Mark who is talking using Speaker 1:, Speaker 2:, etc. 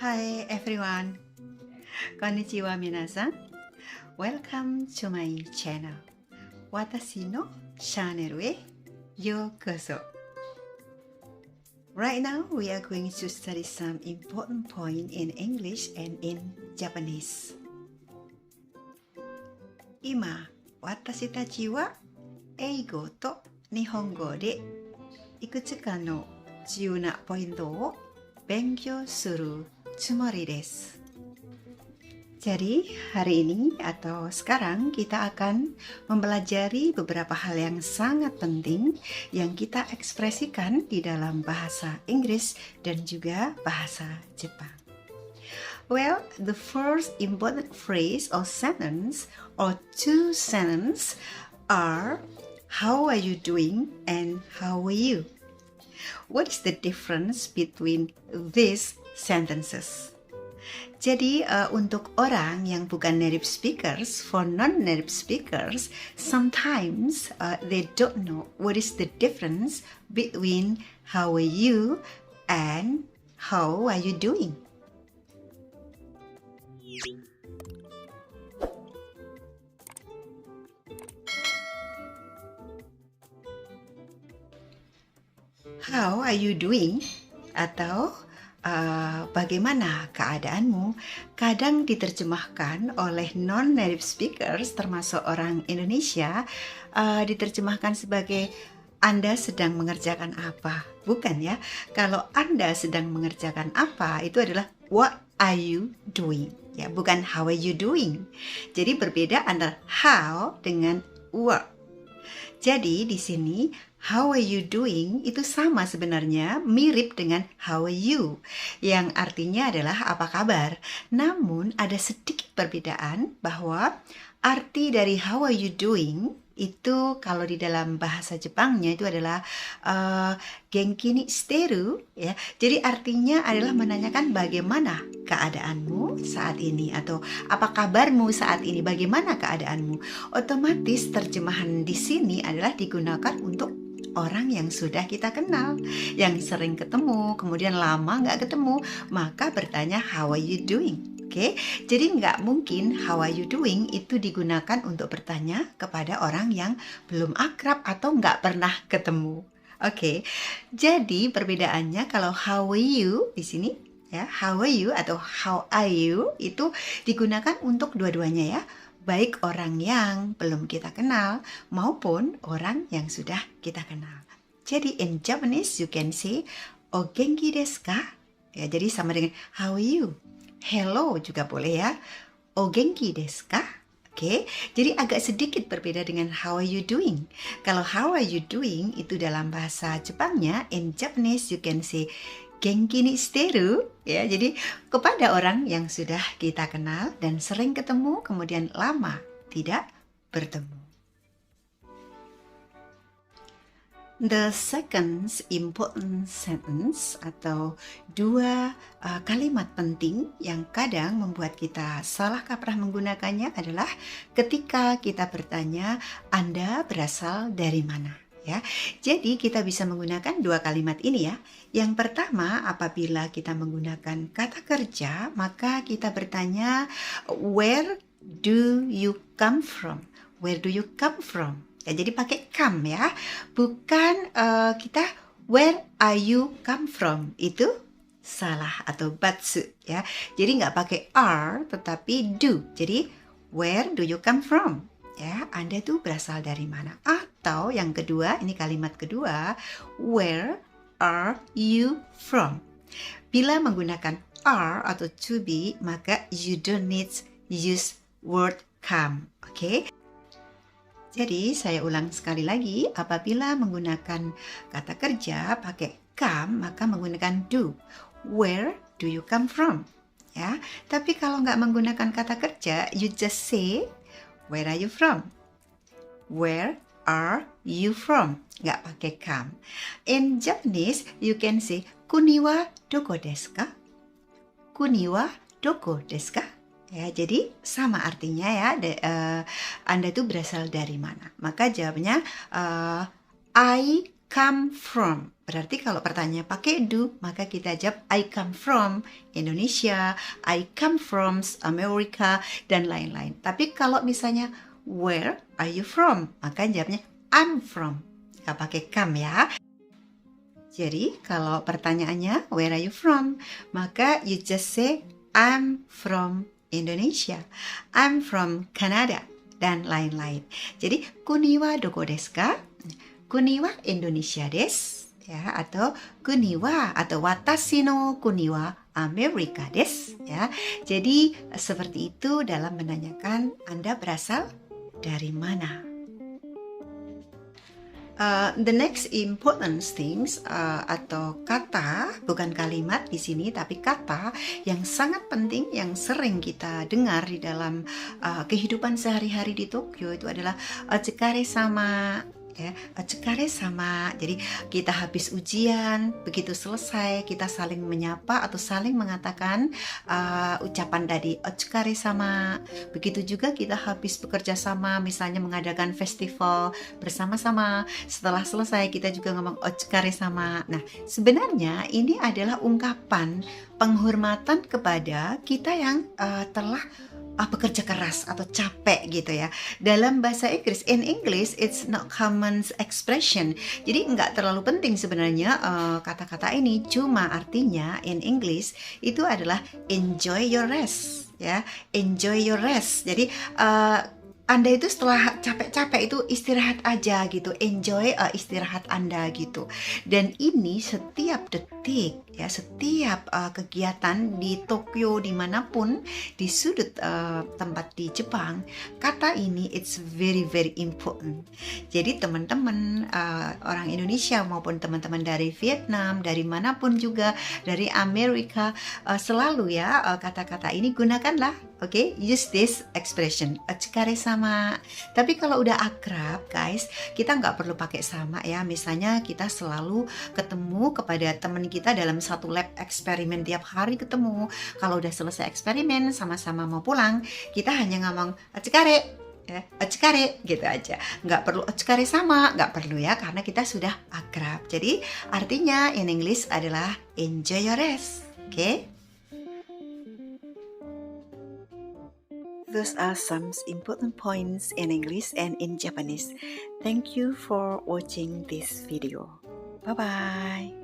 Speaker 1: Hi everyone, konnichiwa minasan. Welcome to my channel. Watashi no channel e yokoso. Right now we are going to study some important point in English and in Japanese. Ima, watashi tachi wa eigo to nihongo de ikutsuka no jiyuu na pointo wo benkyou suru tsumori desu. Jadi hari ini atau sekarang kita akan mempelajari beberapa hal yang sangat penting yang kita ekspresikan di dalam bahasa Inggris dan juga bahasa Jepang. Well, the first important phrase or sentence or two sentences are how are you doing and how are you? What is the difference between these sentences? Jadi untuk orang yang bukan native speakers, for non-native speakers, sometimes they don't know what is the difference between how are you and how are you doing. How are you doing? Atau bagaimana keadaanmu? Kadang diterjemahkan oleh non-native speakers, termasuk orang Indonesia, diterjemahkan sebagai Anda sedang mengerjakan apa? Bukan ya, kalau Anda sedang mengerjakan apa, itu adalah what are you doing? Ya, bukan how are you doing. Jadi berbeda antara how dengan what. Jadi di sini how are you doing itu sama sebenarnya, mirip dengan how are you, yang artinya adalah apa kabar. Namun ada sedikit perbedaan bahwa arti dari how are you doing itu kalau di dalam bahasa Jepangnya itu adalah genki ni shiteru ya. Jadi artinya adalah menanyakan bagaimana keadaanmu saat ini atau apa kabarmu saat ini, bagaimana keadaanmu. Otomatis terjemahan di sini adalah digunakan untuk orang yang sudah kita kenal, yang sering ketemu, kemudian lama nggak ketemu, maka bertanya how are you doing? Oke, jadi nggak mungkin how are you doing itu digunakan untuk bertanya kepada orang yang belum akrab atau nggak pernah ketemu. Oke, jadi perbedaannya kalau how are you di sini ya, how are you atau how are you itu digunakan untuk dua-duanya ya, baik orang yang belum kita kenal maupun orang yang sudah kita kenal. Jadi in Japanese you can say o genki desu ka? Ya, jadi sama dengan how are you. Hello juga boleh ya. O genki desu ka? Oke, jadi agak sedikit berbeda dengan how are you doing. Kalau how are you doing itu dalam bahasa Jepangnya, in Japanese you can say genki ni shiteru ya. Jadi kepada orang yang sudah kita kenal dan sering ketemu kemudian lama tidak bertemu. The second important sentence atau dua kalimat penting yang kadang membuat kita salah kaprah menggunakannya adalah ketika kita bertanya, Anda berasal dari mana? Ya, jadi kita bisa menggunakan dua kalimat ini ya. Yang pertama, apabila kita menggunakan kata kerja, maka kita bertanya, where do you come from? Where do you come from? Ya, jadi pakai come ya, bukan kita where are you come from, itu salah atau batsu ya. Jadi nggak pakai are tetapi do. Jadi where do you come from? Ya, Anda tuh berasal dari mana? Atau yang kedua, ini kalimat kedua, where are you from? Bila menggunakan are atau to be, maka you don't need use word come. Oke? Jadi saya ulang sekali lagi, apabila menggunakan kata kerja pakai come, maka menggunakan do. Where do you come from? ya. Tapi kalau nggak menggunakan kata kerja, you just say, where are you from? Where are you from? Nggak pakai come. In Japanese, you can say, kuniwa doko desu ka? Kuniwa doko desu ka? Ya, jadi sama artinya ya. Anda itu berasal dari mana? Maka jawabnya I come from. Berarti kalau pertanyaan pakai do, maka kita jawab I come from Indonesia, I come from Amerika, dan lain-lain. Tapi kalau misalnya where are you from? Maka jawabnya I'm from. Nggak pakai come ya. Jadi kalau pertanyaannya where are you from? Maka you just say I'm from Indonesia, I'm from Canada, dan lain-lain. Jadi kuniwa doko desu ka? Kuniwa Indonesia desu, ya, atau kuniwa atau watashi no kuniwa Amerika desu, ya. Jadi seperti itu dalam menanyakan Anda berasal dari mana. The next important things atau kata, bukan kalimat di sini, tapi kata yang sangat penting yang sering kita dengar di dalam kehidupan sehari-hari di Tokyo itu adalah otsukare sama. Ya, otsukare sama. Jadi kita habis ujian, begitu selesai kita saling menyapa atau saling mengatakan ucapan tadi otsukare sama. Begitu juga kita habis bekerja sama, misalnya mengadakan festival bersama-sama. Setelah selesai kita juga ngomong otsukare sama. Nah, sebenarnya ini adalah ungkapan penghormatan kepada kita yang telah bekerja keras atau capek gitu ya. Dalam bahasa Inggris, in English it's not common expression. Jadi nggak terlalu penting sebenarnya kata-kata ini. Cuma artinya in English itu adalah enjoy your rest, ya. Enjoy your rest. Jadi Anda itu setelah capek-capek itu istirahat aja gitu, enjoy istirahat Anda gitu. Dan ini setiap detik ya, setiap kegiatan di Tokyo dimanapun, di sudut tempat di Jepang, kata ini it's very very important. Jadi teman-teman orang Indonesia maupun teman-teman dari Vietnam, dari manapun juga, dari Amerika, selalu ya kata-kata ini gunakanlah. Oke, use this expression, otsukare sama. Tapi kalau udah akrab, guys, kita nggak perlu pakai sama ya. Misalnya kita selalu ketemu kepada teman kita dalam satu lab eksperimen, tiap hari ketemu. Kalau udah selesai eksperimen, sama-sama mau pulang, kita hanya ngomong otsukare, ya, otsukare gitu aja. Nggak perlu otsukare sama, nggak perlu ya, karena kita sudah akrab. Jadi artinya in English adalah enjoy your rest, oke? Those are some important points in English and in Japanese. Thank you for watching this video. Bye-bye.